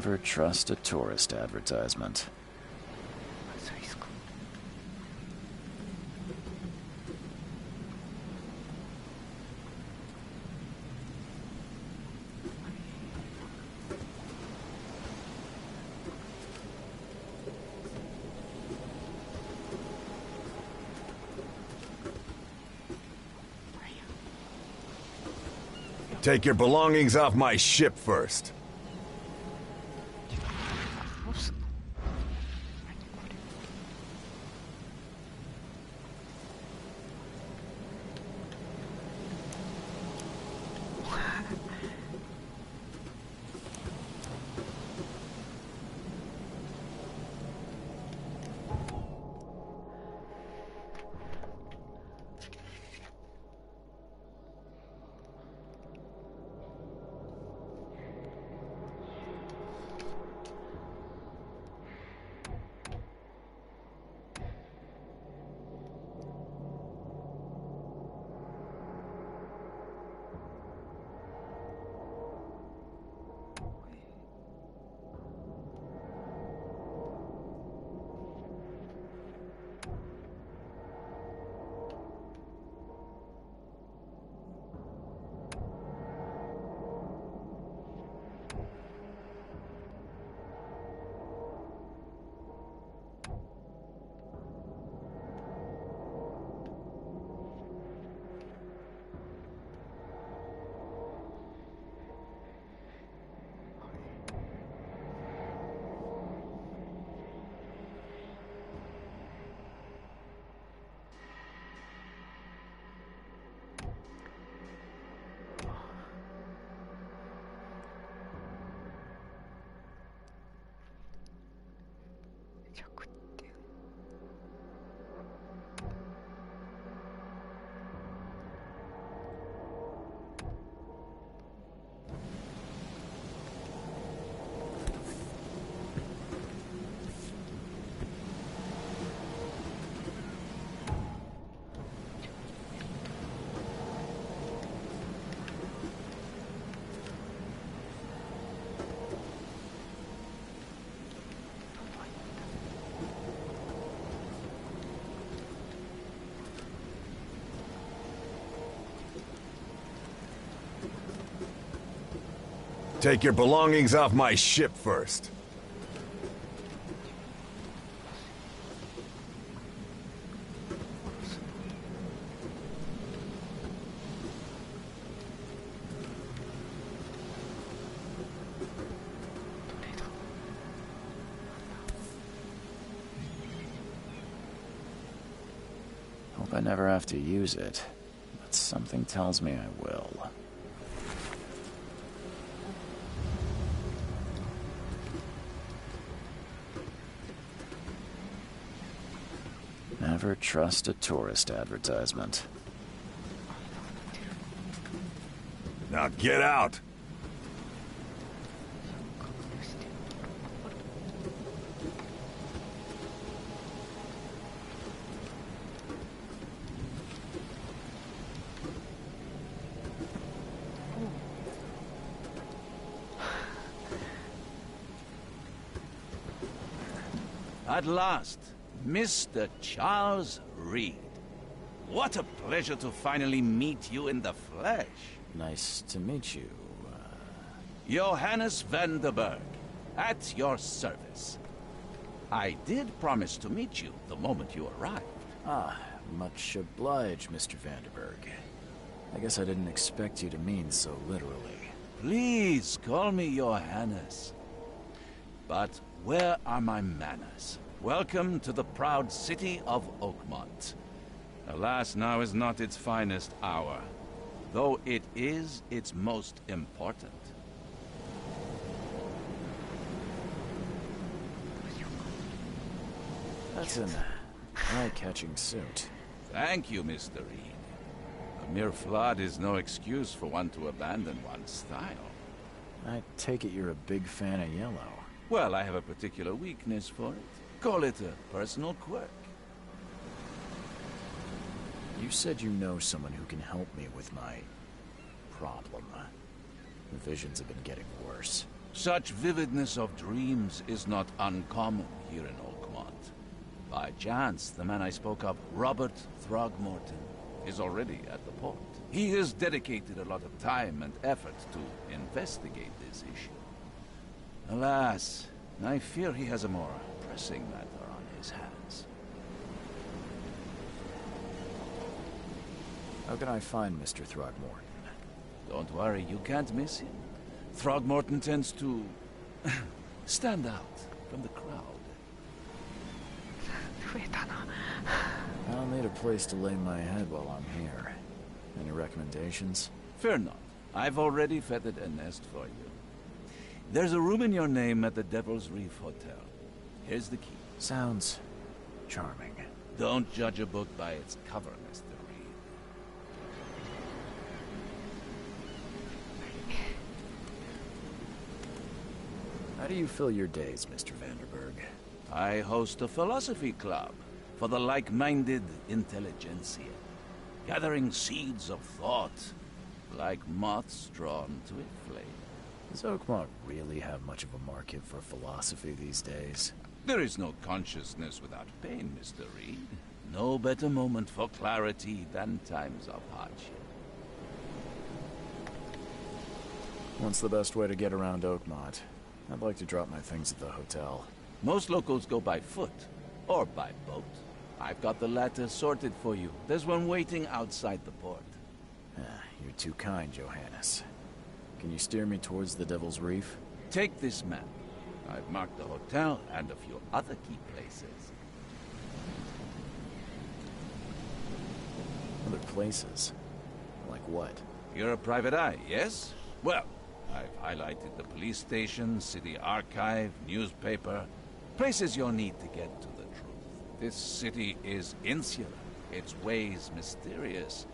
Never trust a tourist advertisement. Take your belongings off my ship first. Take your belongings off my ship first. Hope I never have to use it, but something tells me I will. Never trust a tourist advertisement. Now get out! At last, Mr. Charles Reed. What a pleasure to finally meet you in the flesh. Nice to meet you. Johannes van der Berg, at your service. I did promise to meet you the moment you arrived. Ah, much obliged, Mr. Vanderberg. I guess I didn't expect you to mean so literally. Please call me Johannes. But where are my manners? Welcome to the proud city of Oakmont. Alas, now is not its finest hour, though it is its most important. That's an eye-catching suit. Thank you, Mr. Reed. A mere flood is no excuse for one to abandon one's style. I take it you're a big fan of yellow. Well, I have a particular weakness for it. Call it a personal quirk. You said you know someone who can help me with my problem. The visions have been getting worse. Such vividness of dreams is not uncommon here in Oakmont. By chance, the man I spoke of, Robert Throgmorton, is already at the port. He has dedicated a lot of time and effort to investigate this issue. Alas, I fear he has a more pressing matter on his hands. How can I find Mr. Throgmorton? Don't worry, you can't miss him. Throgmorton tends to stand out from the crowd. 増えたな。 I'll need a place to lay my head while I'm here. Any recommendations? Fear not. I've already feathered a nest for you. There's a room in your name at the Devil's Reef Hotel. Here's the key. Sounds charming. Don't judge a book by its cover, Mr. Reed. How do you fill your days, Mr. Vanderberg? I host a philosophy club for the like-minded intelligentsia, gathering seeds of thought like moths drawn to a flame. Does Oakmont really have much of a market for philosophy these days? There is no consciousness without pain, Mr. Reed. No better moment for clarity than times of hardship. What's the best way to get around Oakmont? I'd like to drop my things at the hotel. Most locals go by foot or by boat. I've got the latter sorted for you. There's one waiting outside the port. You're too kind, Johannes. Can you steer me towards the Devil's Reef? Take this map. I've marked the hotel and a few other key places. Other places? Like what? You're a private eye, yes? Well, I've highlighted the police station, city archive, newspaper. Places you'll need to get to the truth. This city is insular, its ways mysterious.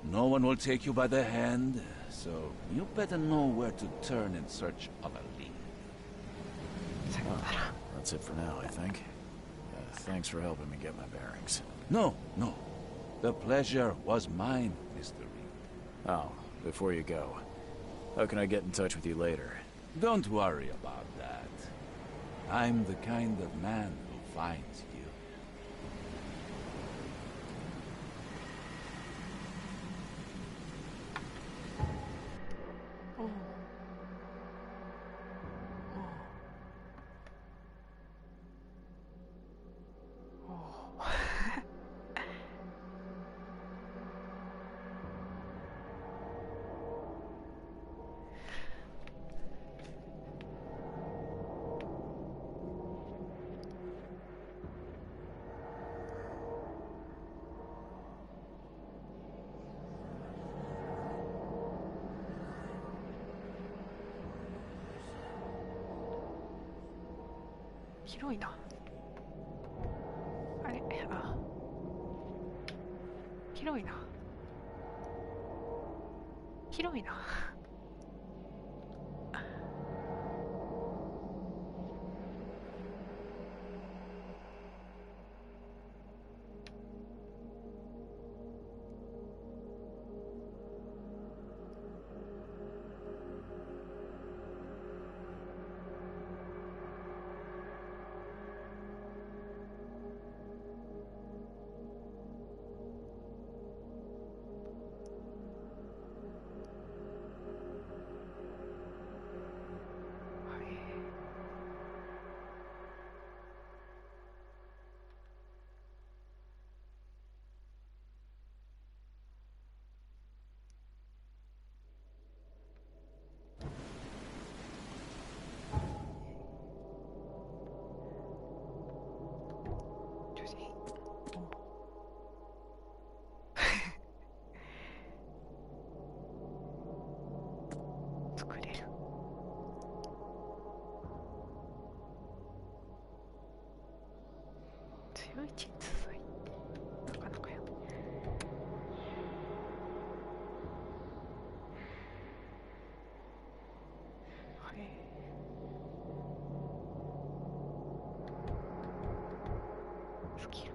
No one will take you by the hand, so you better know where to turn in search of a lead. That's it for now, I think. Thanks for helping me get my bearings. No. The pleasure was mine, Mr. Reed. Oh, before you go, how can I get in touch with you later? Don't worry about that. I'm the kind of man who finds you.おう。おう。おう。広いな。あれ、あ、広いな。広いな。作れる。強い鎮痛剤なかなかや。はい。スキル。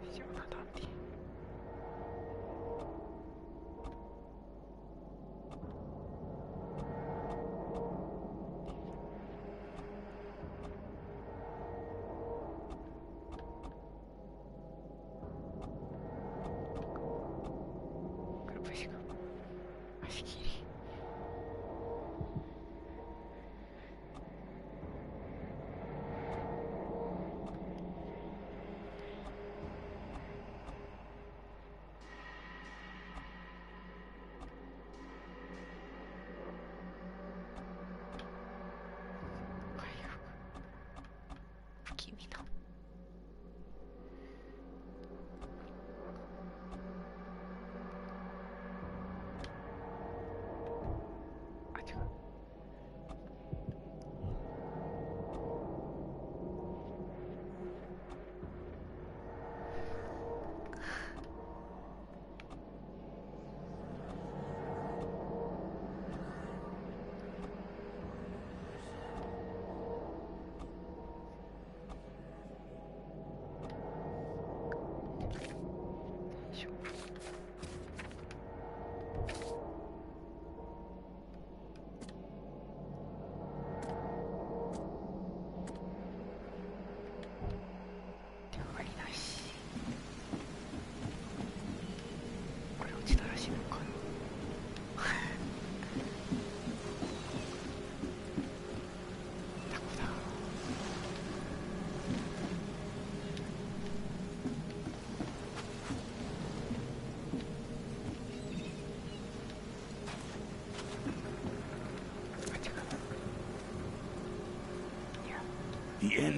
非常なダンディ。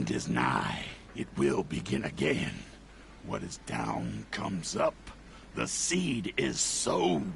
end is nigh. It will begin again. What is down comes up. The seed is sowed.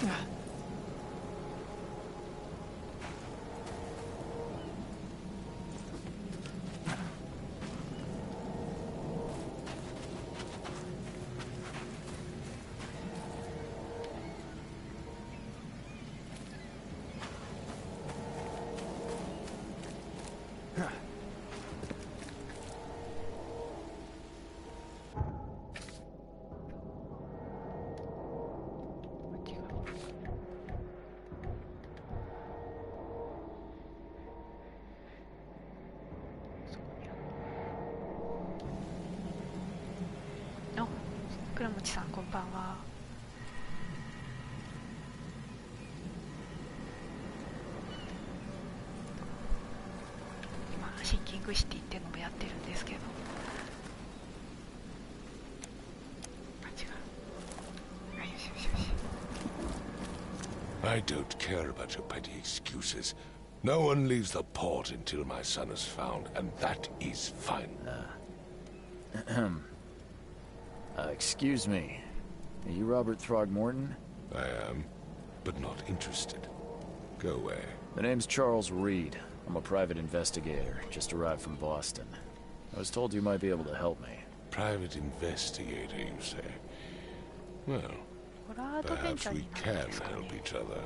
Ah. あ、倉持さんこんばんは。今シンキングシティっていうのもやってるんですけど、あ、違う。あ、よしよしよし。 I don't care about your petty excuses. No one leaves the port until my son is found, and that is fine. Excuse me. Are you Robert Throgmorton? I am, but not interested. Go away. The name's Charles Reed. I'm a private investigator, just arrived from Boston. I was told you might be able to help me. Private investigator, you say? Well, ホラーアドベン perhaps チャー we になるん can ですかね。 help each other.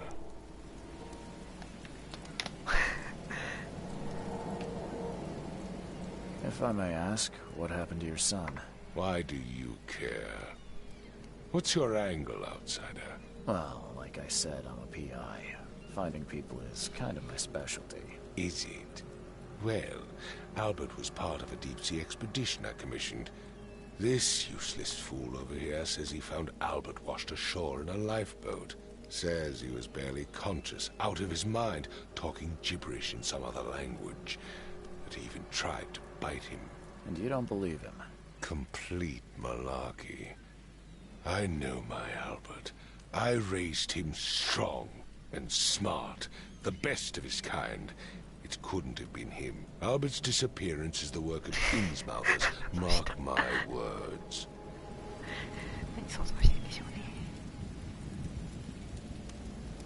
If I may ask, what happened to your son? Why do you care? What's your angle, outsider? Well, like I said, I'm a PI. Finding people is kind of my specialty. Is it? Well, Albert was part of a deep-sea expedition I commissioned. This useless fool over here says he found Albert washed ashore in a lifeboat. Says he was barely conscious, out of his mind, talking gibberish in some other language. That he even tried to bite him. And you don't believe him? Complete malarkey. I know my Albert. I raised him strong and smart, the best of his kind. It couldn't have been him. Albert's disappearance is the work of Innsmouthers. Mark my words. 何想像してるんでしょうね。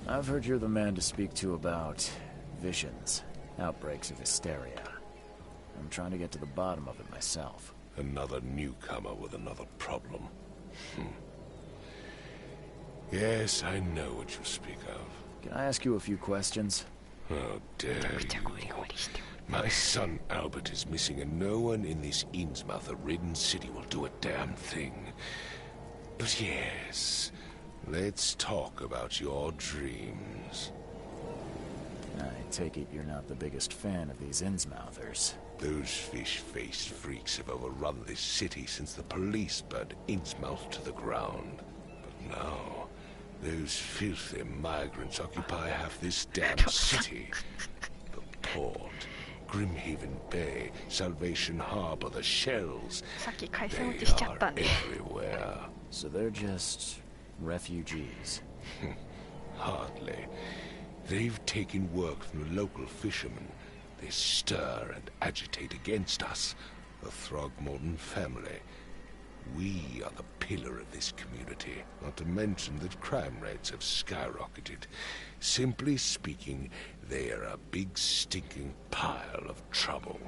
I've heard you're the man to speak to about visions, outbreaks of hysteria. I'm trying to get to the bottom of it myself. Another newcomer with another problem. Yes, I know what you speak of. Can I ask you a few questions? How dare めちゃ you. ゴリゴリしてる。 My son Albert is missing, and no one in this Innsmouther-ridden city will do a damn thing. But yes, let's talk about your dreams. I take it you're not the biggest fan of these Innsmouthers. Those fish-faced freaks have overrun this city since the police burned Innsmouth to the ground. But now, those filthy migrants occupy half this damn city. The port, Grimhaven Bay, Salvation Harbor, the shells. さっき回線 They 落ちしちゃっ are たんで。 everywhere. So they're just refugees. Hardly. They've taken work from the local fishermen. They stir and agitate against us, the Throgmorton family. We are the pillar of this community, not to mention that crime rates have skyrocketed. Simply speaking, they are a big stinking pile of trouble.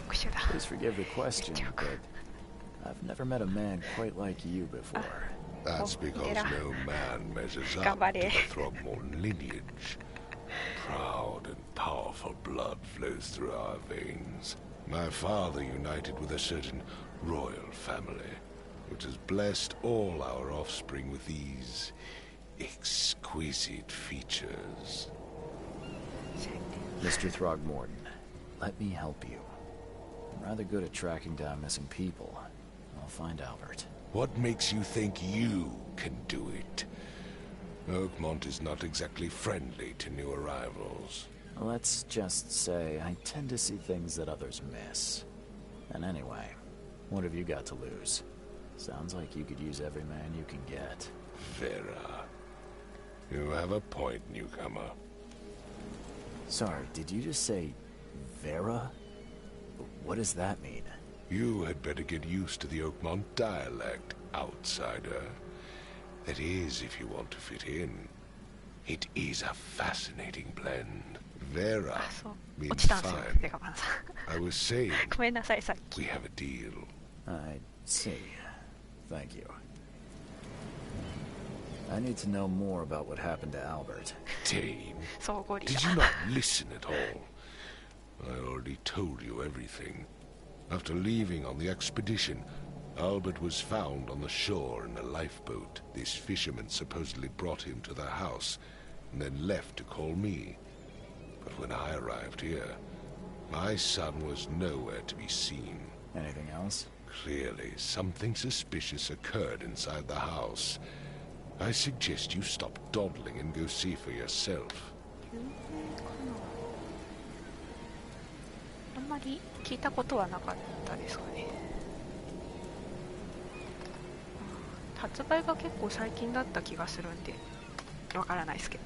特殊だ。 Please forgive the question, but I've never met a man quite like you before. That's because Mira. no man measures up to Gambare. the Throgmorton lineage. Proud and powerful blood flows through our veins. My father united with a certain royal family. which has blessed all our offspring with these exquisite features. Mr. Throgmorton, let me help you. I'm rather good at tracking down missing people. I'll find Albert. What makes you think you can do it? Oakmont is not exactly friendly to new arrivals. Let's just say I tend to see things that others miss. And anyway, what have you got to lose? Sounds like you could use every man you can get. Vera. You have a point, newcomer. Sorry, did you just say Vera? What does that mean? You had better get used to the Oakmont dialect, outsider. That is, if you want to fit in. It is a fascinating blend. Vera あ、そう。 means 落ちたんですよ、 fine. デカパンさん。 I was saying, ごめんなさい、さっき。 we have a deal. I see. Thank you. I need to know more about what happened to Albert. Dane, そう、ゴリラ。 did you not listen at all? I already told you everything. After leaving on the expedition, Albert was found on the shore in a lifeboat. This fisherman supposedly brought him to their house, and then left to call me. But when I arrived here, my son was nowhere to be seen. Anything else? Clearly, something suspicious occurred inside the house. I suggest you stop dawdling and go see for yourself. 有名かな。あんまり聞いたことはなかったですかね。発売が結構最近だった気がするんでわからないですけど。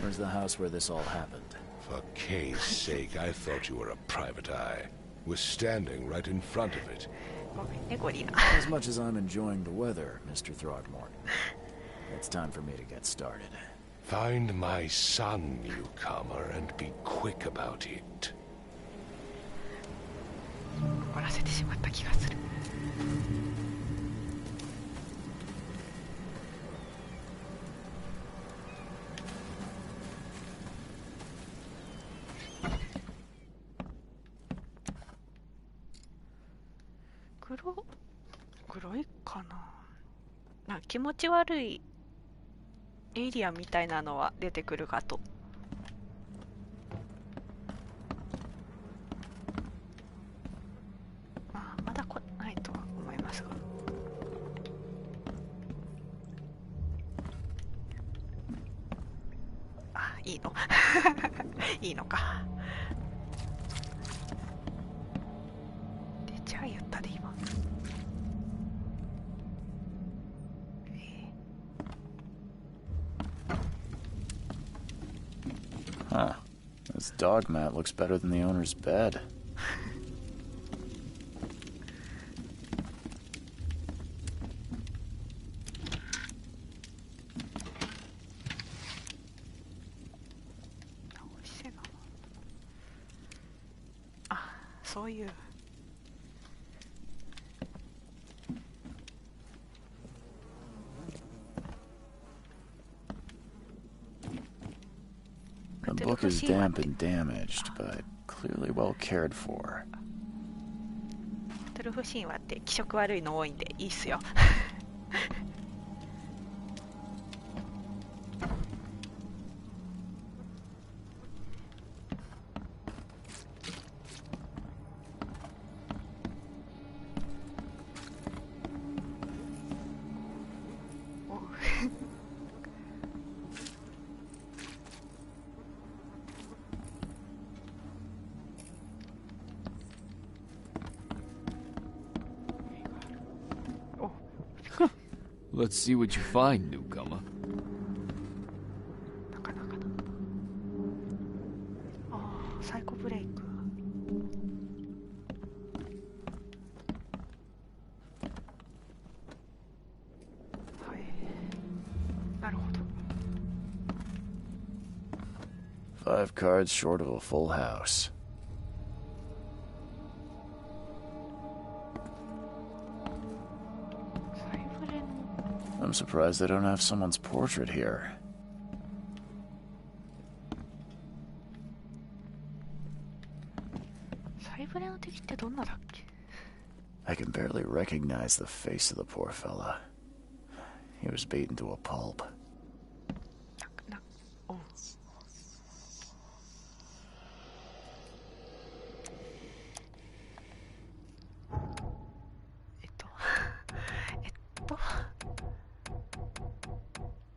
Where's the house where this all happened? For Kay's sake, I thought you were a private eye. We're standing right in front of it. ごめんね、ゴリラ。 As much as I'm enjoying the weather, Mr. Throgmorton, it's time for me to get started. Find my son, newcomer, and be quick about it. 怒らせてしまった気がする。黒いかな。なんか気持ち悪いエイリアンみたいなのは出てくるかと。まあ、まだ来ないとは思いますが。あ、いいのいいのか。出ちゃいやったで今。Huh. This dog mat looks better than the owner's bed. Ah, そういう。The book is damp and damaged, but clearly well cared for. トルフ神話って気色悪いの多いんでいいっすよ。Let's see what you find, newcomer. なかなかな。ああ、サイコブレイク。はい。なるほど。 5 cards short of a full house. I'm surprised they don't have someone's portrait here. サイブレの敵っってどんなだっけ？ I can barely recognize the face of the poor fella. He was beaten to a pulp. おう。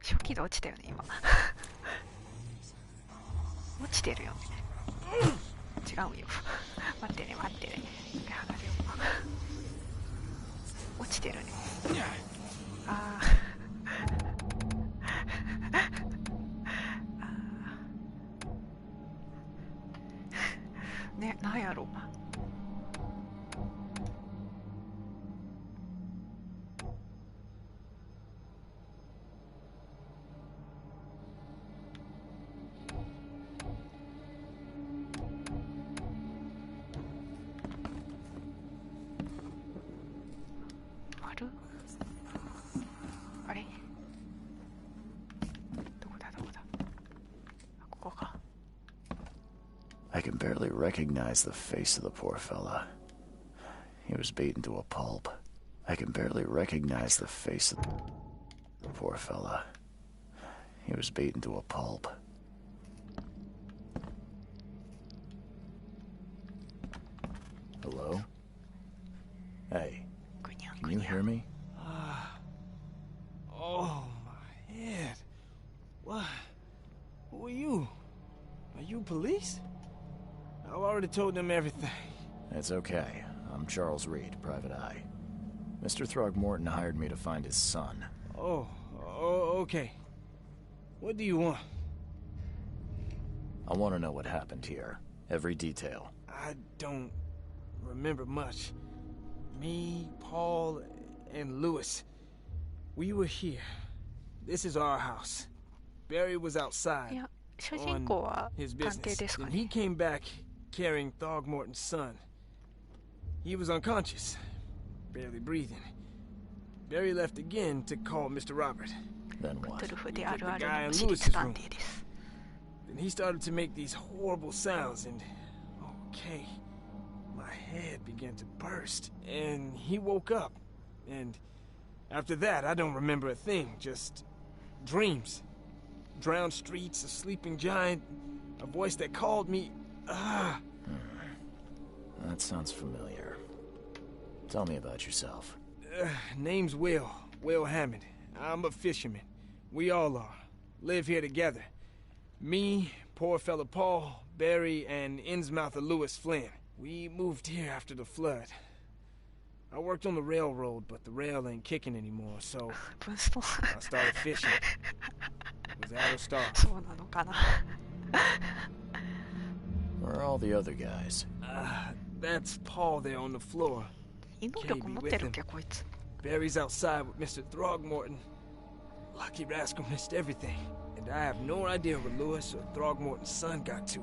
初期で落ちたよね今。落ちてるよね。違うよ。待ってね待ってね。剥がれよ。落ちてるね。ああ。ね、なんやろ。あれどこだどこだあ、ここか。I can barely recognize the face of the poor fella. He was beaten to a pulp. I can barely recognize the face of the poor fella. He was beaten to a pulp. Hello? Hey, can you hear me? Oh, my head. What? Who are you? Are you police? I've already told them everything. It's okay. I'm Charles Reed, Private Eye. Mr. Throgmorton hired me to find his son. Oh, okay. What do you want? I want to know what happened here. Every detail. I don't remember much. Me, Paul, and Lewis. We were here. This is our house. Barry was outside いや、主人公は his 探偵 business. ですか And he ね。 came back carrying Throgmorton's son. He was unconscious, barely breathing. Barry left again to call Mr. Robert. Then ト what? ゥルフであるある The guy の in 私立 Lewis's 探 room. 偵です。 Then he started to make these horrible sounds and... Okay. My head began to burst. And he woke up. And after that, I don't remember a thing. Just dreams. Drowned streets, a sleeping giant, a voice that called me... That sounds familiar. Tell me about yourself. Name's Will. Will Hammond. I'm a fisherman. We all are. Live here together. Me, poor fella Paul, Barry, and Innsmouther Lewis Flynn. We moved here after the flood. I worked on the railroad, but the rail ain't kicking anymore, so ブンストン I started fishing. Was at a star. そうなのかな。 Where are all the other guys? That's Paul there on the floor. 異能力持ってるっけこいつ。 Barry's outside with Mr. Throgmorton. Lucky rascal missed everything. And I have no idea where Lewis or Throgmorton's son got to.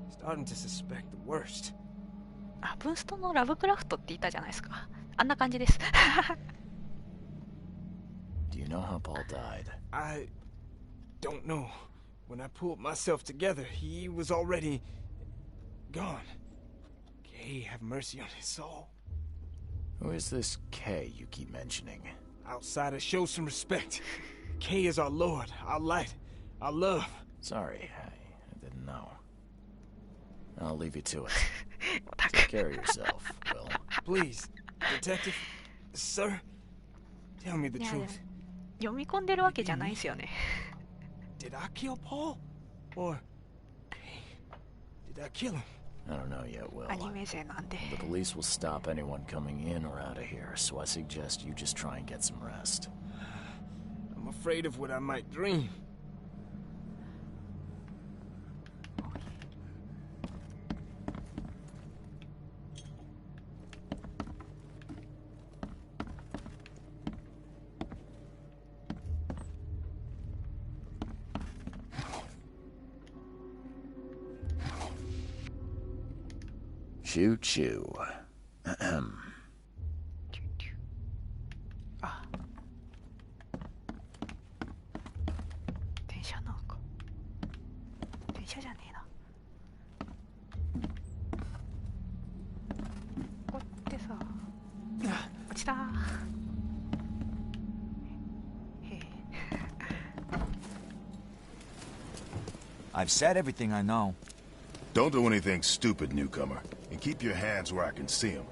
Starting to suspect the worst. あ、ブンストンのラブクラフトって言ったじゃないですか。あんな感じです。 Do you know how Paul died? I don't know. When I pulled myself together, he was already gone. Kay have mercy on his soul. Who is this K you keep mentioning? Outsider, show some respect. Kay is our lord, our light, our love. Sorry, I didn't know. I'll leave you to it. オタク Take care of yourself, Will. Please, detective, sir, tell me the いやでも truth. 読み込んでるわけじゃないですよね。 Did I kill Paul? Or Kay? Did I kill him? I don't know yet, Will. アニメ勢なんで。 The police will stop anyone coming in or out of here, so I suggest you just try and get some rest. I'm afraid of what I might dream. Choo choo. Ahem. あ、電車なんか。電車じゃねえな。さへえ I've said everything I know. Don't do anything stupid, newcomer. And keep your hands where I can see them.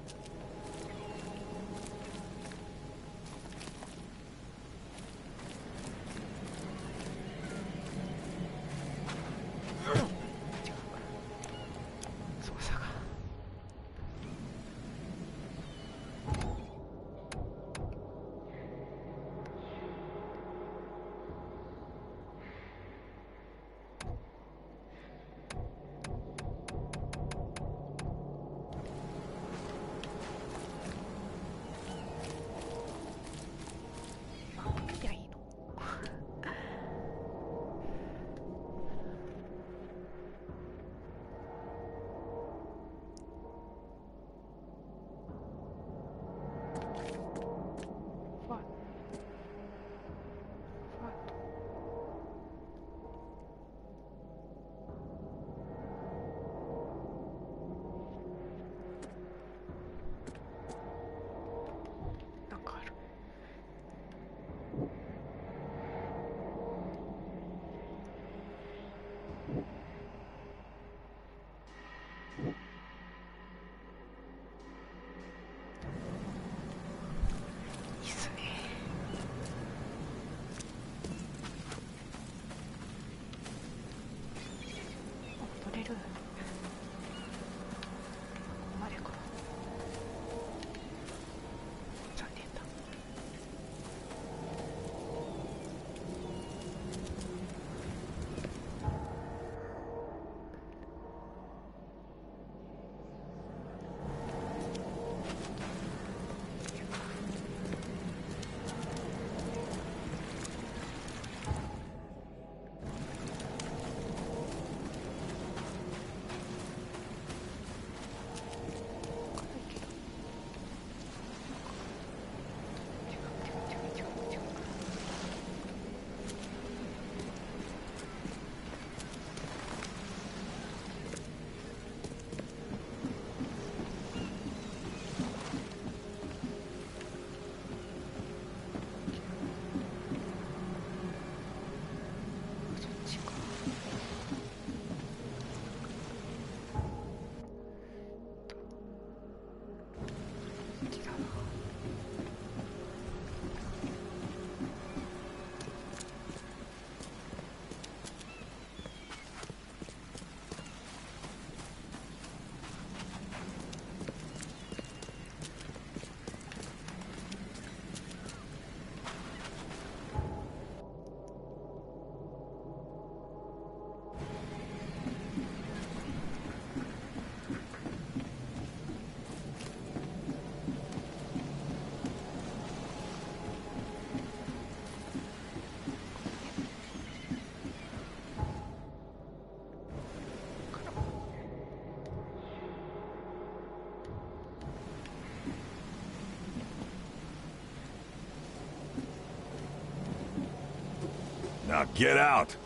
Now get out! すい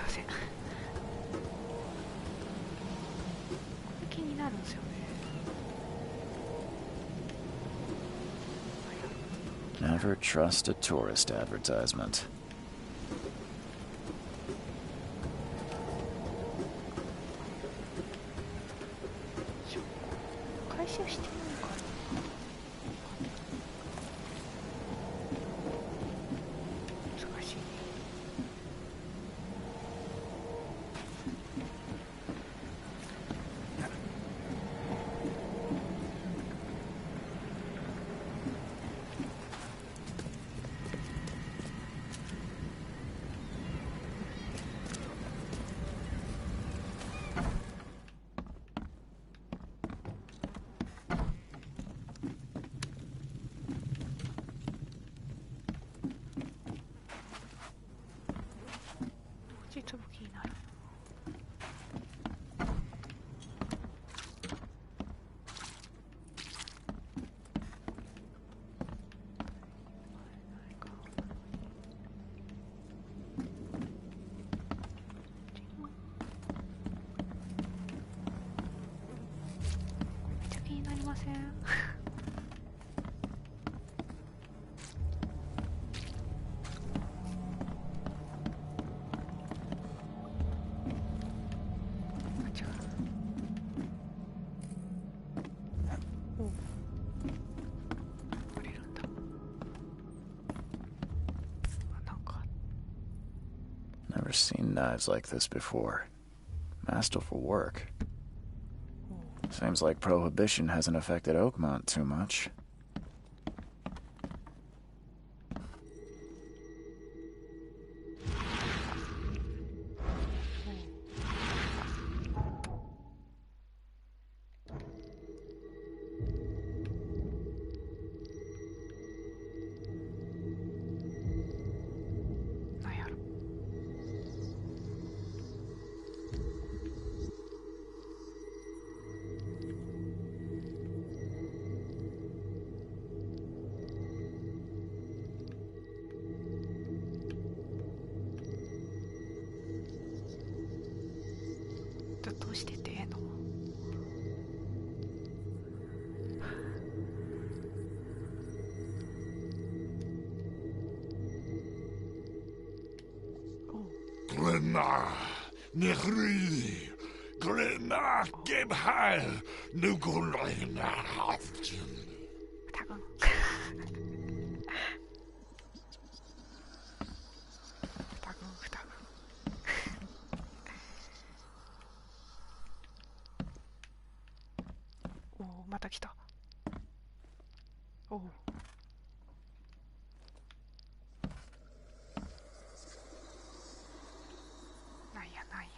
ません。これ気になるんですよね。Never trust a tourist advertisement. 回収してないかな。難しいね。実武器になる。めっちゃ気になりません？ seen knives like this before. Masterful work. Seems like prohibition hasn't affected Oakmont too much. Glenna, Nehri, Glenna, Gebheil, Nukulina, Haftin. おお、また来た。おお。なんやなんや。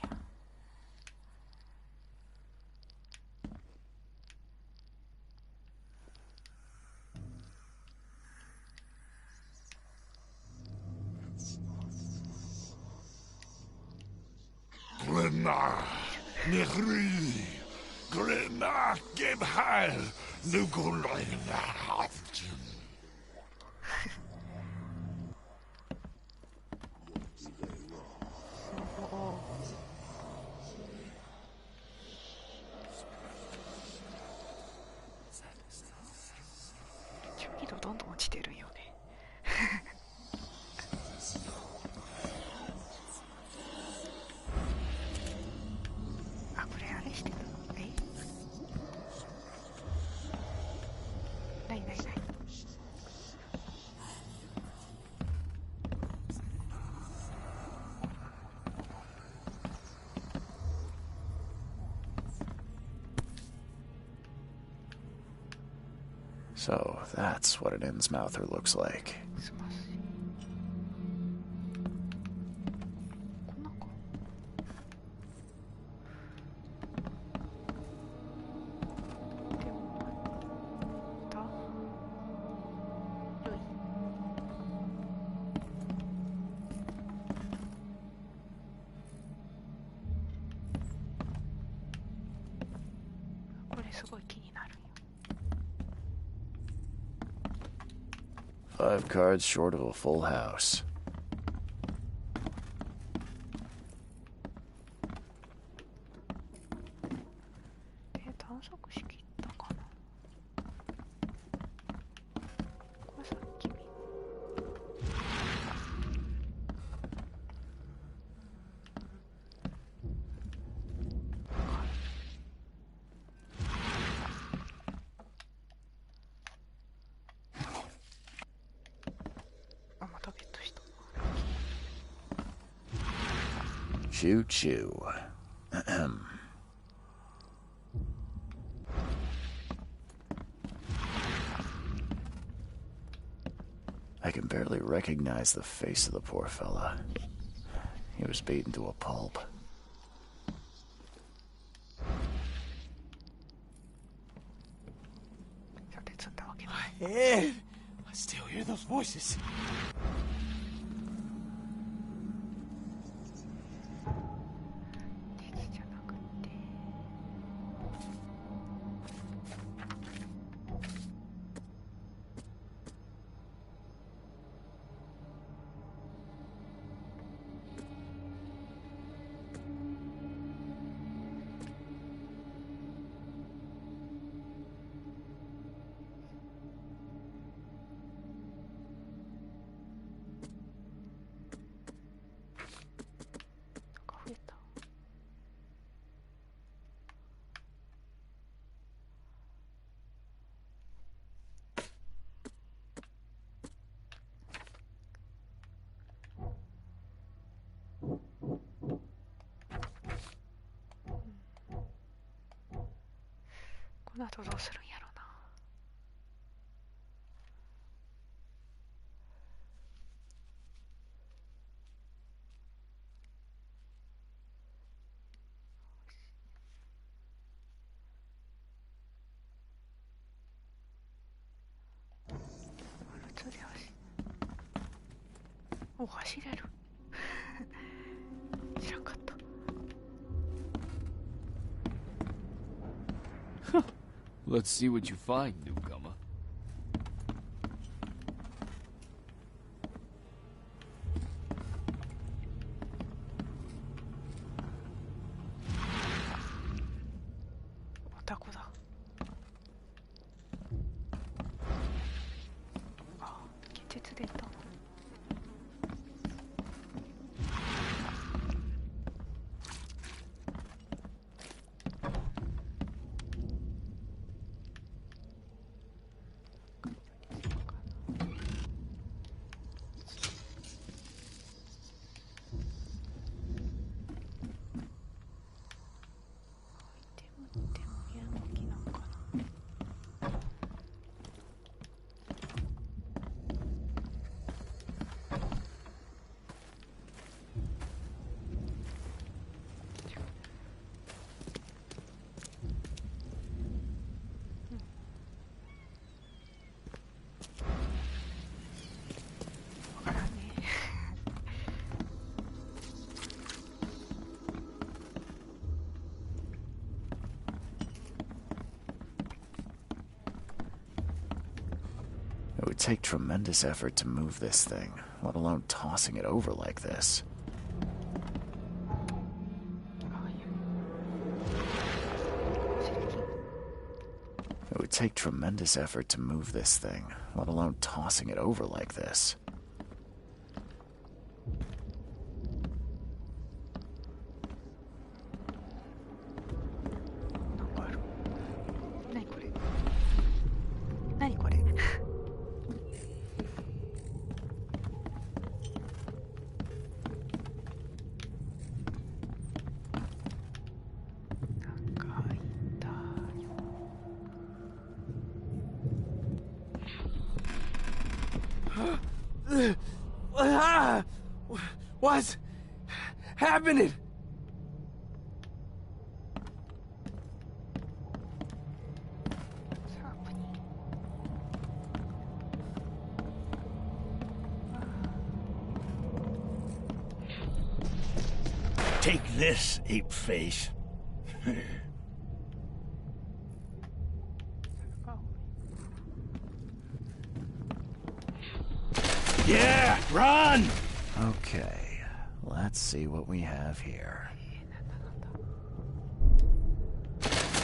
Glenna, Nehri, Glenna, Gebheil, Nukulina, Haftin. 中気度どんどん落ちてるんよね。あ、これあれしてたの？え？ないないない。So, that's what an Innsmouther looks like. すまし。こんなか。でもまたよい。これすごい気になるんよ。 5 cards short of a full house. 探索しきったかな。これさっき見あ、またゲットした。 Choo choo. I can barely recognize the face of the poor fella. He was beaten to a pulp. My head! I still hear those voices. 敵じゃなくて。この後どうするんやろな。お、走れる。知らんかった。Let's see what you find, newcomer. It would take tremendous effort to move this thing, let alone tossing it over like this. It would take tremendous effort to move this thing, let alone tossing it over like this. What's happening? Take this, ape face. Yeah, run! Okay, let's see what we have here.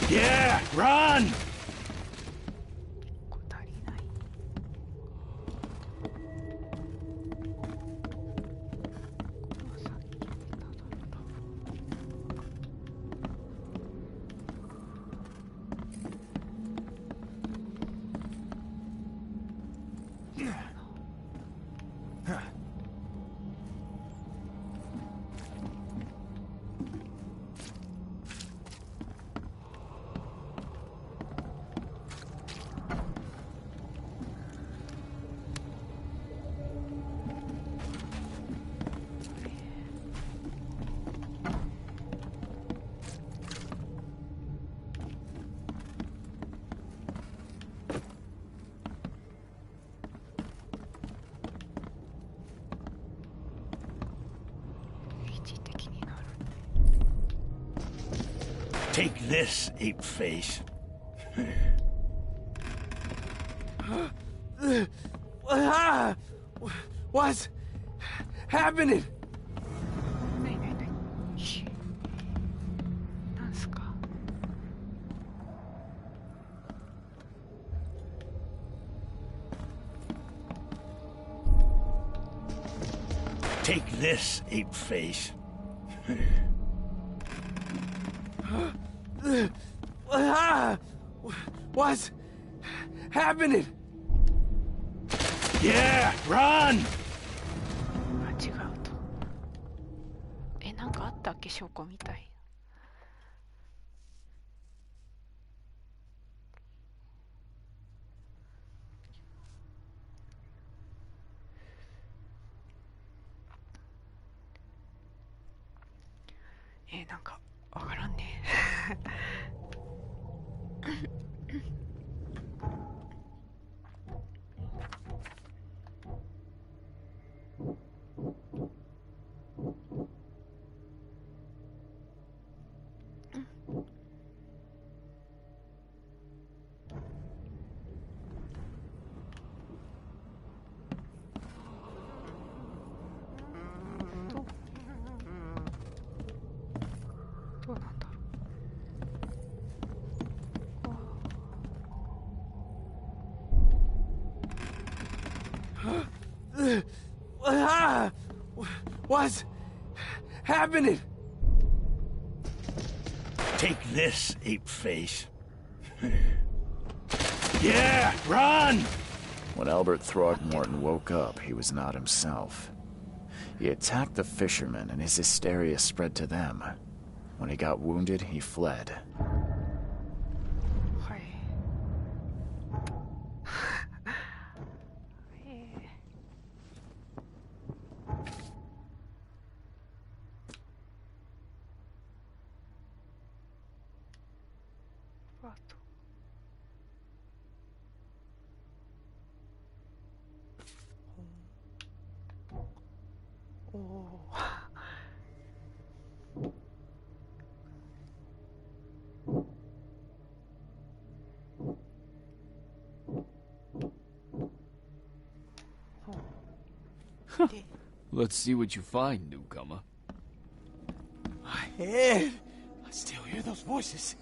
Yeah, run! Take this, ape face. What's happening? Take this, ape face. What's happening? Yeah, run! 違うと。なんかあったっけ、証拠みたい。なんかわからんね。どうなんだろう。What's happening? Take this, ape face. Yeah, run! When Albert Throgmorton woke up, he was not himself. He attacked the fishermen, and his hysteria spread to them. When he got wounded, he fled. はい。あと。おお。Let's see what you find, newcomer. My head. I still hear those voices.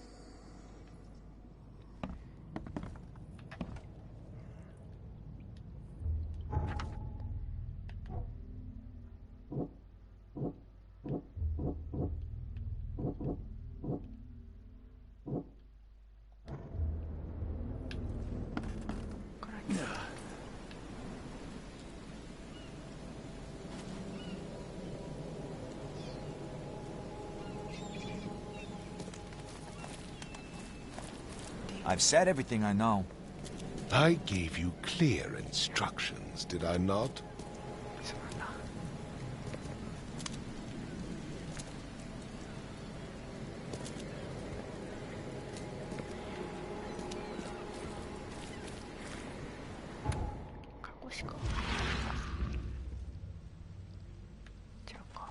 I've said everything I know. I gave you clear instructions, did I not? そうだな。看護師か。じゃあか。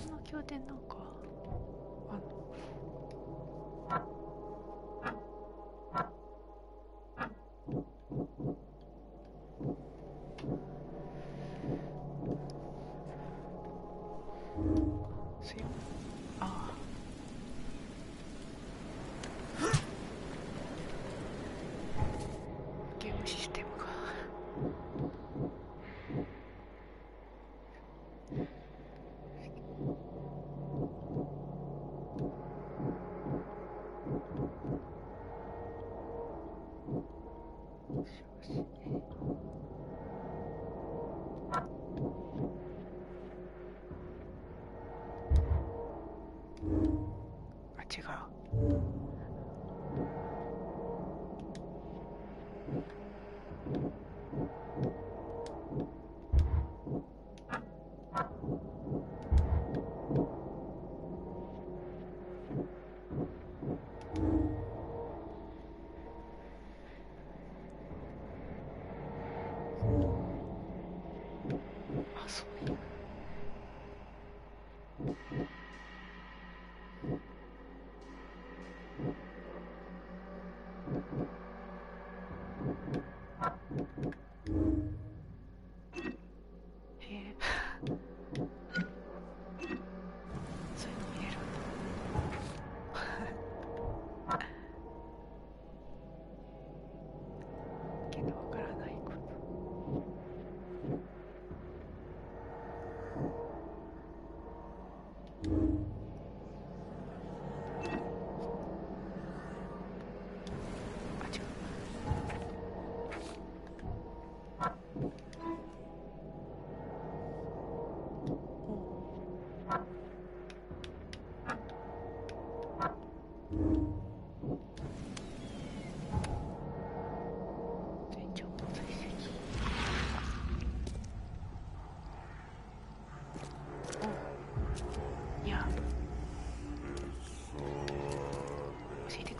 この経典なんかあのそういうああゲームシステムがあ、違う。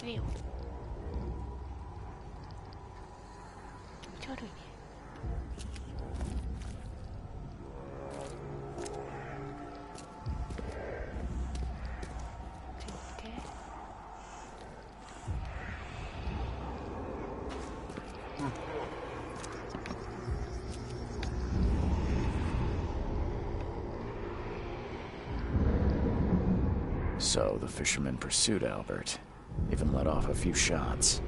てよ。気持ち悪いね。So the fisherman pursued Albert, even let off a few shots.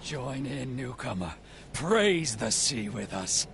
Join in, newcomer. Praise the sea with us.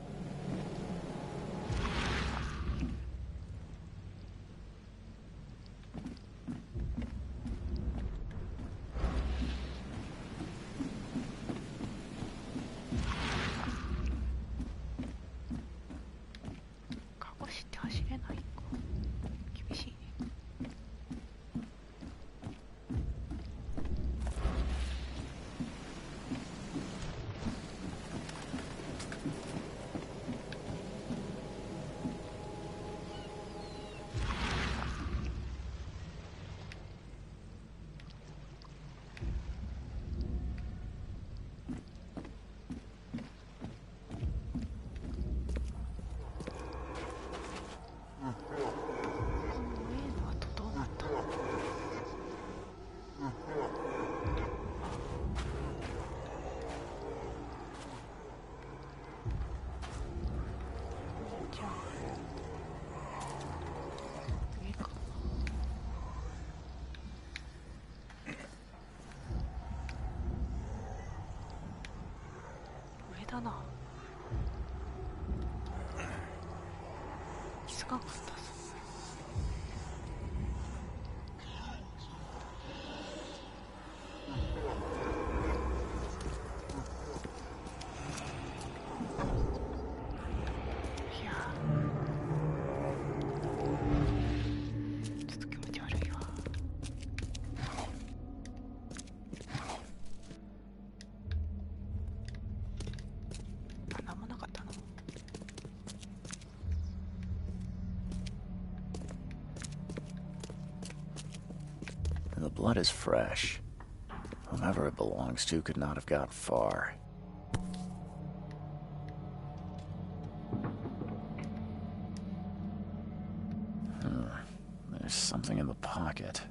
だな。気づかなかったぞ。いやー、ちょっと気持ち悪いわ。なんもなかったの。The blood is fresh. Whomever it belongs to could not have got far. There's something in the pocket.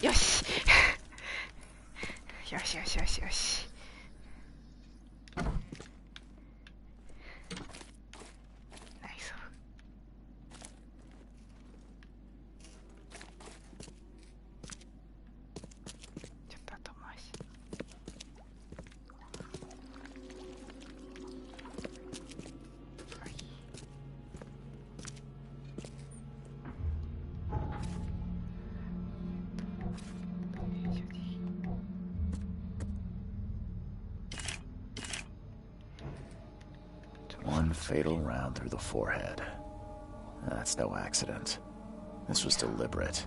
よしよしよしよしよし。ナイス。ちょっと後回し。はい。One fatal round through the forehead. That's no accident. This was deliberate.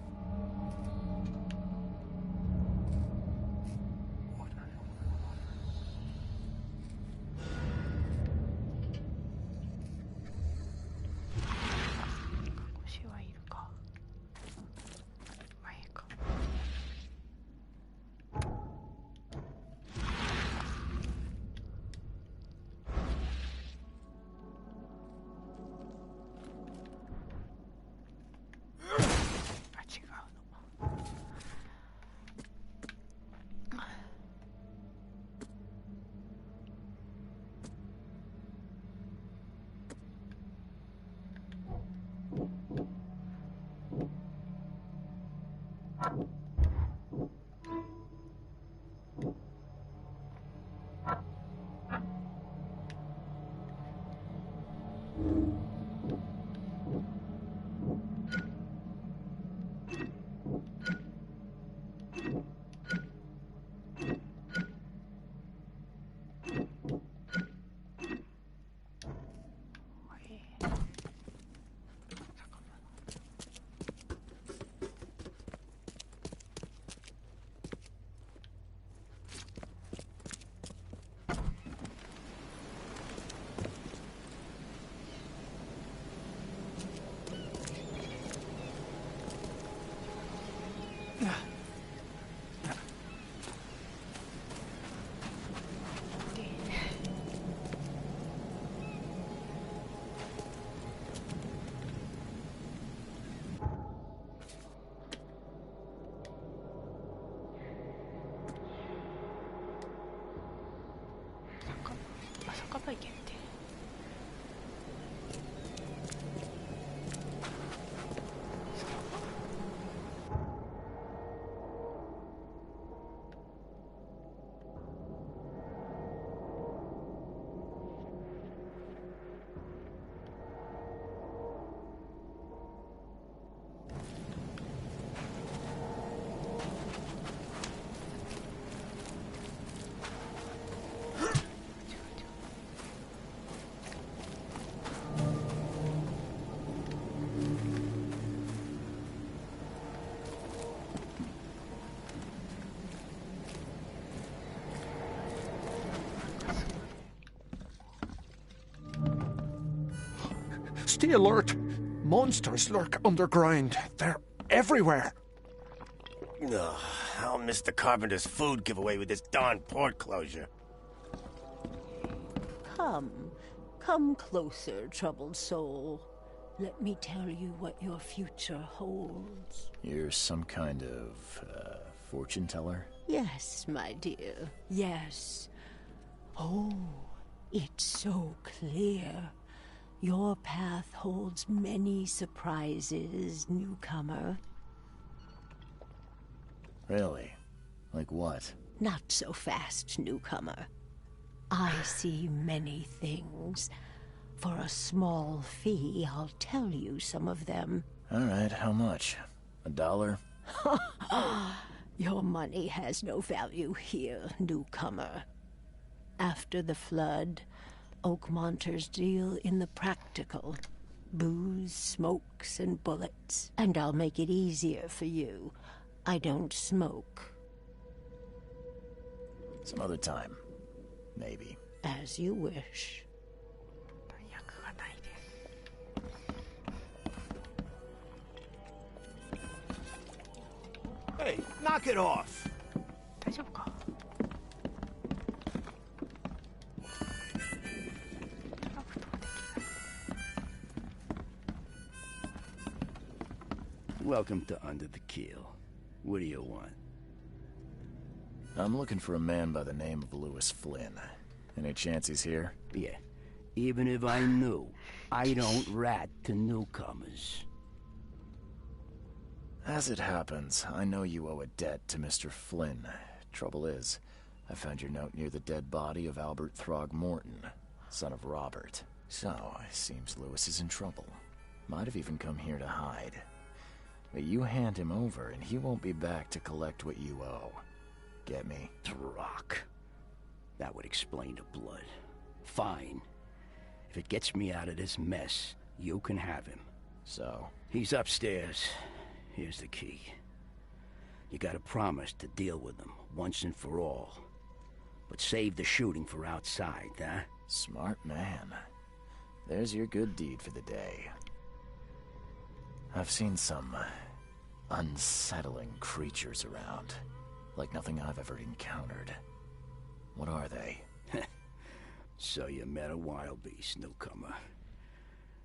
酒場限定。Stay alert. Monsters lurk underground. They're everywhere. Ugh, I'll miss the carpenter's food giveaway with this darn port closure. Come closer, troubled soul. Let me tell you what your future holds. You're some kind of, fortune teller? Yes, my dear, yes. Oh, it's so clear. Your path holds many surprises, newcomer. Really? Like what? Not so fast, newcomer. I see many things. For a small fee, I'll tell you some of them. All right, how much? $1? Your money has no value here, newcomer. After the flood, Oakmonters deal in the practical. Booze, smokes, and bullets. And I'll make it easier for you. I don't smoke. Some other time. Maybe. As you wish. Hey, knock it off! 大丈夫か。 Welcome to Under the Keel. What do you want? I'm looking for a man by the name of Lewis Flynn. Any chance he's here? Yeah. Even if I knew, I don't rat to newcomers. As it happens, I know you owe a debt to Mr. Flynn. Trouble is, I found your note near the dead body of Albert Throgmorton, son of Robert. So, it seems Lewis is in trouble. Might have even come here to hide. But you hand him over and he won't be back to collect what you owe. Get me? Rock. That would explain the blood. Fine. If it gets me out of this mess, you can have him. So? He's upstairs. Here's the key. You gotta promise to deal with him, once and for all. But save the shooting for outside, huh? Smart man. There's your good deed for the day. I've seen some unsettling creatures around. Like nothing I've ever encountered. What are they? So you met a wild beast, newcomer.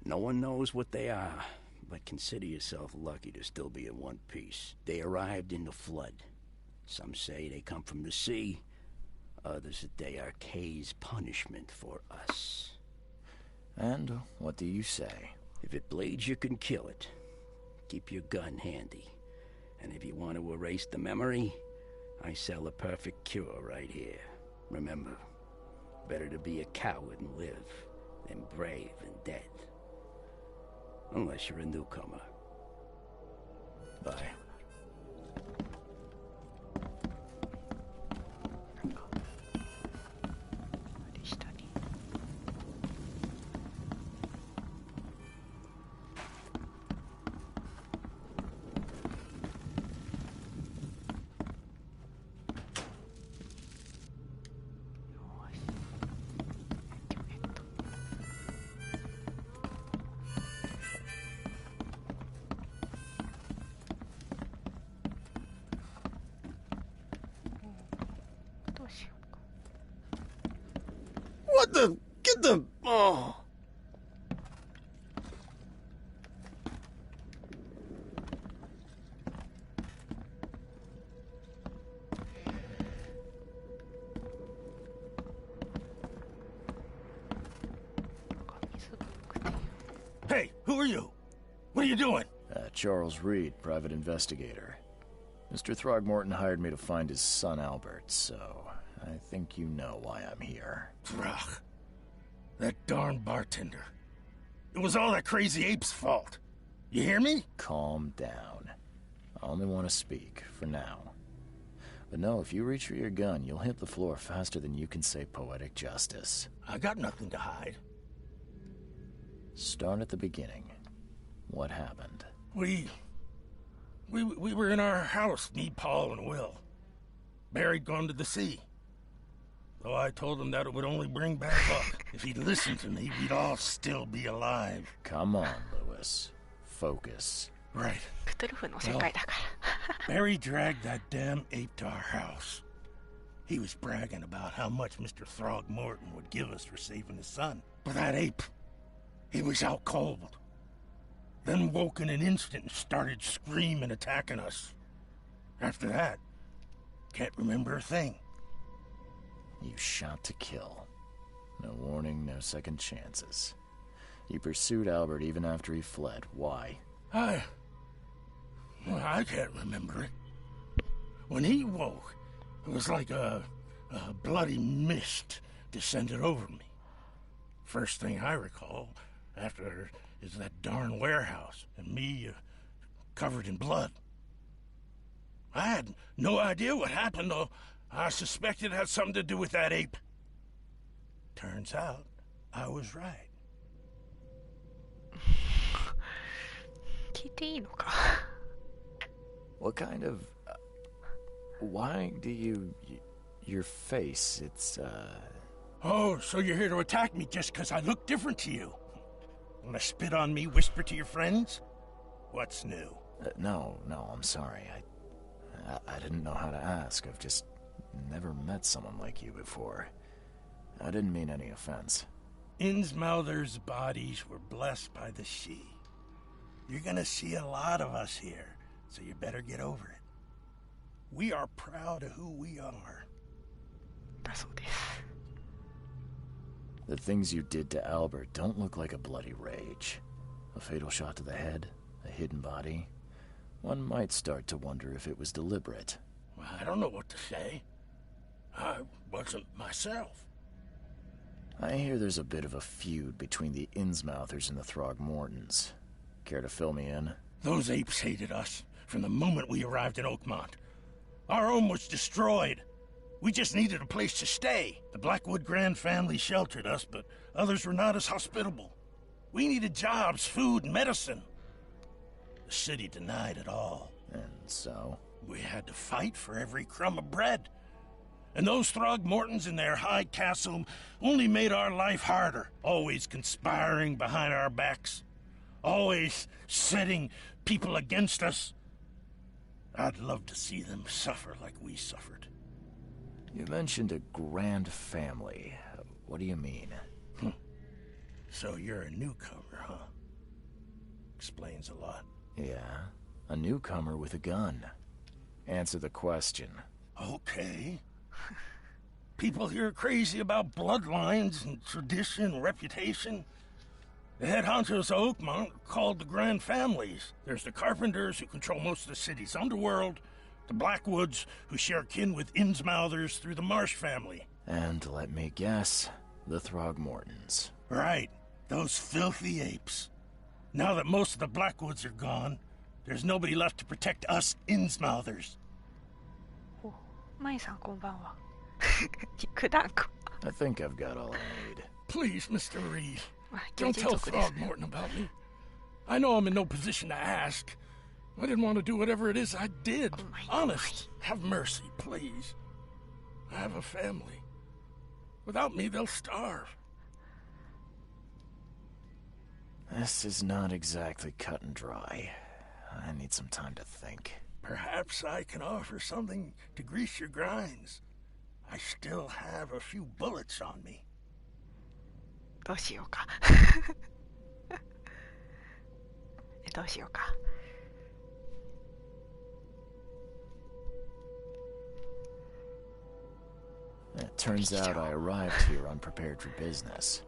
No one knows what they are, but consider yourself lucky to still be in one piece. They arrived in the flood. Some say they come from the sea. Others that they are Kay's punishment for us. And what do you say? If it bleeds, you can kill it. Keep your gun handy. And if you want to erase the memory, I sell a perfect cure right here. Remember, better to be a coward and live than brave and dead. Unless you're a newcomer. Bye. What the? Get the... Oh. Who are you? What are you doing? Charles Reed, private investigator. Mr. Throgmorton hired me to find his son Albert, so I think you know why I'm here. Throg. That darn bartender. It was all that crazy ape's fault. You hear me? Calm down. I only want to speak, for now. But no, if you reach for your gun, you'll hit the floor faster than you can say poetic justice. I got nothing to hide. Start at the beginning. What happened? We were in our house, me, Paul, and Will. Barry'd gone to the sea. Though I told him that it would only bring bad luck. If he'd listened to me, we'd all still be alive. Come on, Lewis. Focus. Right. Well, Barry dragged that damn ape to our house. He was bragging about how much Mr. Throgmorton would give us for saving his son. But that ape, he was out cold. Then woke in an instant and started screaming, attacking us. After that, can't remember a thing. You shot to kill. No warning, no second chances. You pursued Albert even after he fled. Why? I can't remember it. When he woke, it was like a bloody mist descended over me. First thing I recall after is that darn warehouse and me covered in blood. I had no idea what happened, though. I suspected it had something to do with that ape. Turns out, I was right. What kind of... why do you... your face, it's, Oh, so you're here to attack me just because I look different to you? Wanna spit on me, whisper to your friends? What's new? No, I'm sorry. I didn't know how to ask. I've just never met someone like you before. I didn't mean any offense. Innsmouther's bodies were blessed by the sea. You're gonna see a lot of us here, so you better get over it. We are proud of who we are. The things you did to Albert don't look like a bloody rage. A fatal shot to the head, a hidden body. One might start to wonder if it was deliberate. Well, I don't know what to say. I wasn't myself. I hear there's a bit of a feud between the Innsmouthers and the Throgmortons. Care to fill me in? Those apes hated us from the moment we arrived in Oakmont. Our home was destroyed. We just needed a place to stay. The Blackwood Grand family sheltered us, but others were not as hospitable. We needed jobs, food, and medicine. The city denied it all. And so? We had to fight for every crumb of bread. And those Throgmortons in their high castle only made our life harder, always conspiring behind our backs, always setting people against us. I'd love to see them suffer like we suffered. You mentioned a grand family. What do you mean? So you're a newcomer, huh? Explains a lot. Yeah, a newcomer with a gun. Answer the question. Okay. People here are crazy about bloodlines and tradition and reputation. The head honchos of Oakmont are called the Grand Families. There's the Carpenters, who control most of the city's underworld, the Blackwoods, who share kin with Innsmouthers through the Marsh family. And let me guess, the Throgmortons. Right, those filthy apes. Now that most of the Blackwoods are gone, there's nobody left to protect us Innsmouthers. I think I've got all I need. Please, Mr. Reed, don't tell Throgmorton about me. I know I'm in no position to ask. I didn't want to do whatever it is I did. Honest, have mercy, please. I have a family. Without me, they'll starve. This is not exactly cut and dry. I need some time to think. Perhaps I can offer something to grease your grinds. I still have a few bullets on me. どうしようかどうしようか It turns out I arrived here unprepared for business.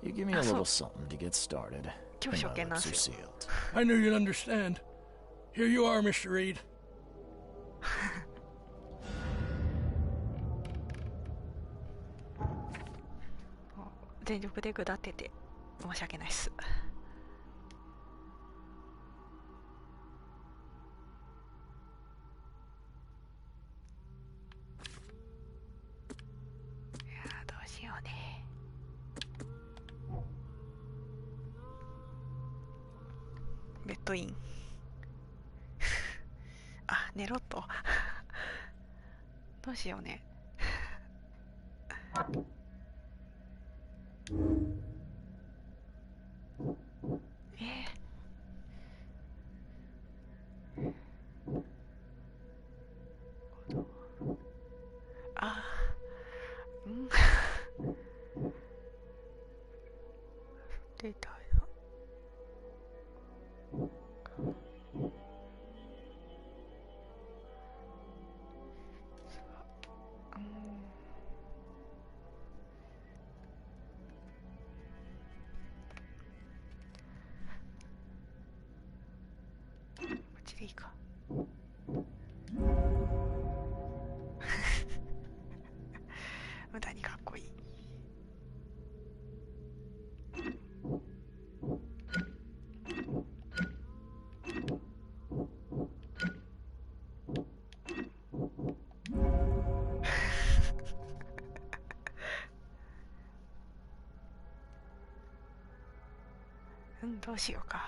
You give me a little something to get started. 超初見なんですよ。 I knew you'd understand. Here you are, Mr. Reed. 全力で下ってて申し訳ないっす。いやー、どうしようね。ベッドイン。あ、寝ろと。どうしようね。あ、うん。出たよ。いいか。無駄にかっこいい。うん、どうしようか。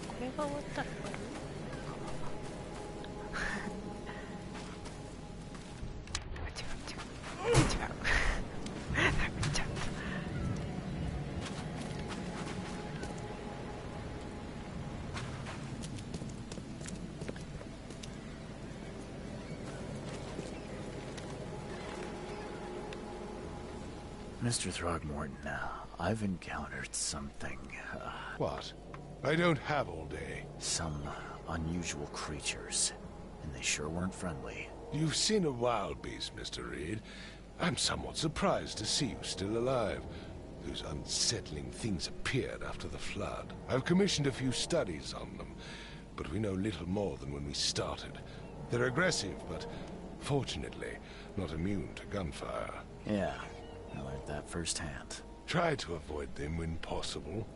これが終わったら終わる？違う。ちゃんと。Mr. Throgmorton, I've encountered something. What? I don't have all day. Some unusual creatures, and they sure weren't friendly. You've seen a wild beast, Mr. Reed. I'm somewhat surprised to see you still alive. Those unsettling things appeared after the flood. I've commissioned a few studies on them, but we know little more than when we started. They're aggressive, but fortunately not immune to gunfire. Yeah, I learned that firsthand. Try to avoid them when possible.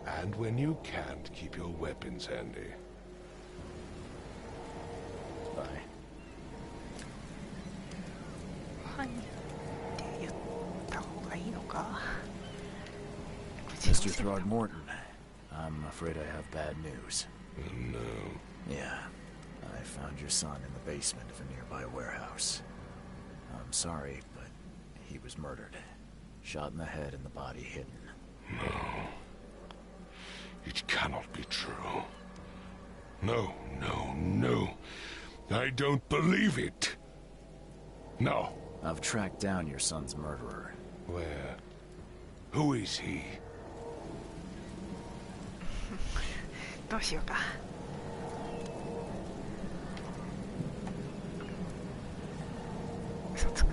And when you can't, keep your weapons handy. Bye. Mr. Throgmorton, I'm afraid I have bad news. Oh, no. Yeah, I found your son in the basement of a nearby warehouse. I'm sorry, but he was murdered. Shot in the head and the body hidden. No. It cannot be true. No, no, no. I don't believe it. No. I've tracked down your son's murderer. Where? Who is he? どうしようか。嘘つく?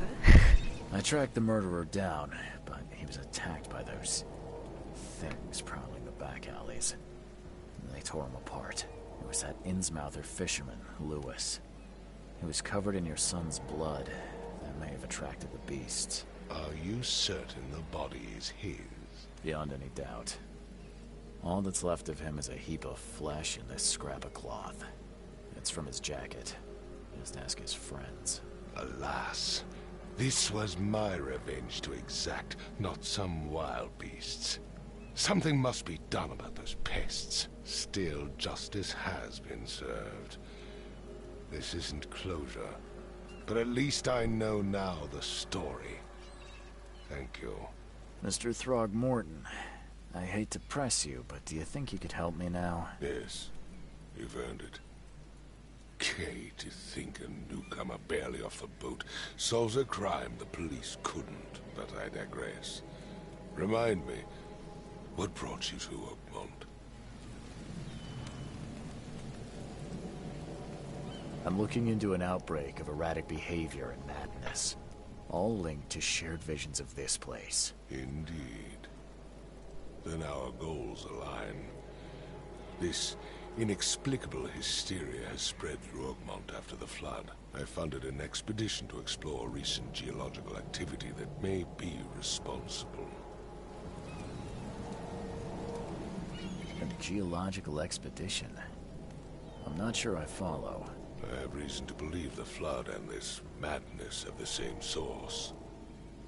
I tracked the murderer down, but he was attacked by those things prowling the back alleys. They tore him apart. It was that Innsmouther fisherman, Lewis. He was covered in your son's blood. That may have attracted the beasts. Are you certain the body is his? Beyond any doubt. All that's left of him is a heap of flesh and this scrap of cloth. It's from his jacket. Just ask his friends. Alas, this was my revenge to exact, not some wild beast's. Something must be done about those pests. Still, justice has been served. This isn't closure, but at least I know now the story. Thank you. Mr. Throgmorton, I hate to press you, but do you think you could help me now? Yes, you've earned it. Okay, to think a newcomer barely off the boat solves a crime the police couldn't, but I digress. Remind me, what brought you to Oakmont? I'm looking into an outbreak of erratic behavior and madness, all linked to shared visions of this place. Indeed. Then our goals align. This inexplicable hysteria has spread through Oakmont after the flood. I funded an expedition to explore recent geological activity that may be responsible. A geological expedition? I'm not sure I follow. I have reason to believe the flood and this madness have the same source.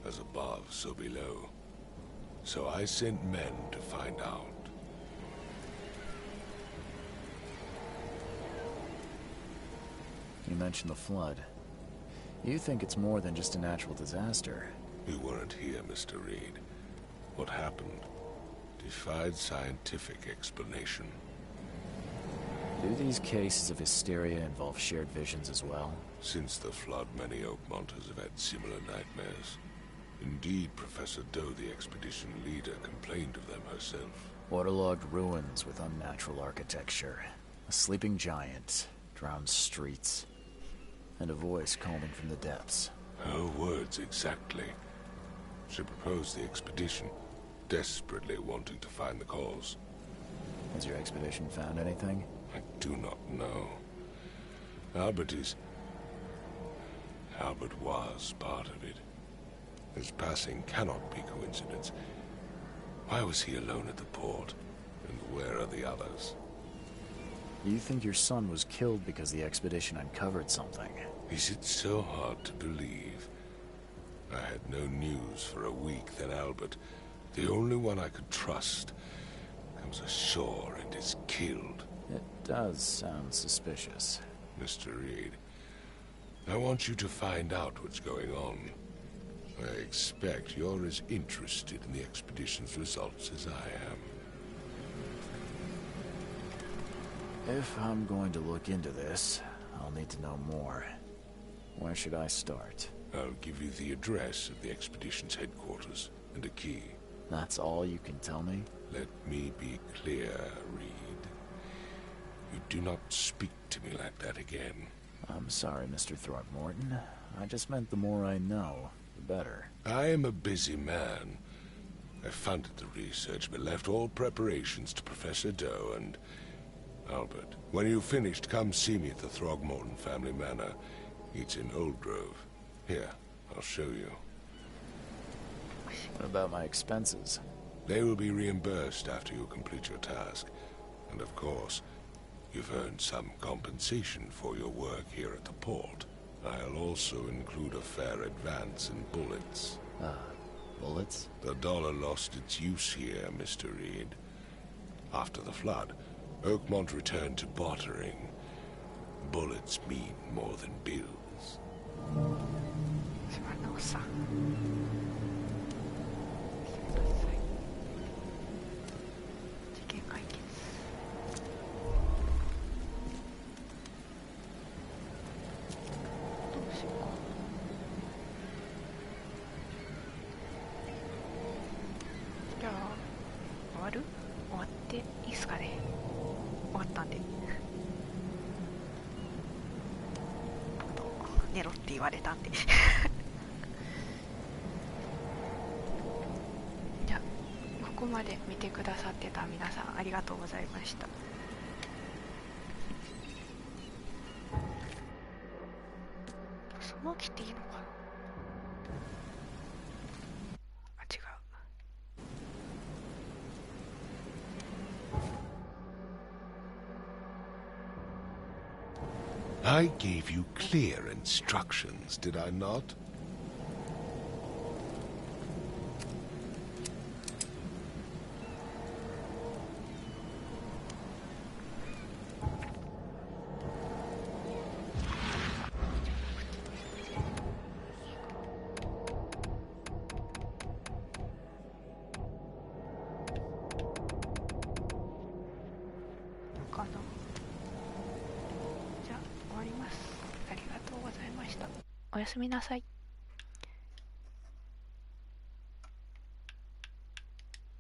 As above, so below. So I sent men to find out. You mentioned the flood. You think it's more than just a natural disaster. You weren't here, Mr. Reed. What happened defied scientific explanation. Do these cases of hysteria involve shared visions as well? Since the flood, many Oakmonters have had similar nightmares. Indeed, Professor Doe, the expedition leader, complained of them herself. Waterlogged ruins with unnatural architecture, a sleeping giant, drowned streets, and a voice calling from the depths. Her words exactly. She proposed the expedition, desperately wanting to find the cause. Has your expedition found anything? I do not know. Albert was part of it. His passing cannot be coincidence. Why was he alone at the port? And where are the others? You think your son was killed because the expedition uncovered something? Is it so hard to believe? I had no news for a week, then Albert, the only one I could trust, comes ashore and is killed. It does sound suspicious. Mr. Reed, I want you to find out what's going on. I expect you're as interested in the expedition's results as I am. If I'm going to look into this, I'll need to know more. Where should I start? I'll give you the address of the expedition's headquarters and a key. That's all you can tell me? Let me be clear, Reed. You do not speak to me like that again. I'm sorry, Mr. Throgmorton. I just meant the more I know, the better. I am a busy man. I funded the research, but left all preparations to Professor Doe and Albert. When you've finished, come see me at the Throgmorton family manor. It's in Old Grove. Here, I'll show you. What about my expenses? They will be reimbursed after you complete your task. And of course, you've earned some compensation for your work here at the port. I'll also include a fair advance in bullets. Bullets? The dollar lost its use here, Mr. Reed. After the flood, Oakmont returned to bartering. Bullets mean more than bills.じゃあここまで見てくださってた皆さんありがとうございました。その切っていいのかな。あ、違う。I gave you clear instructions, did I not?おやすみなさい。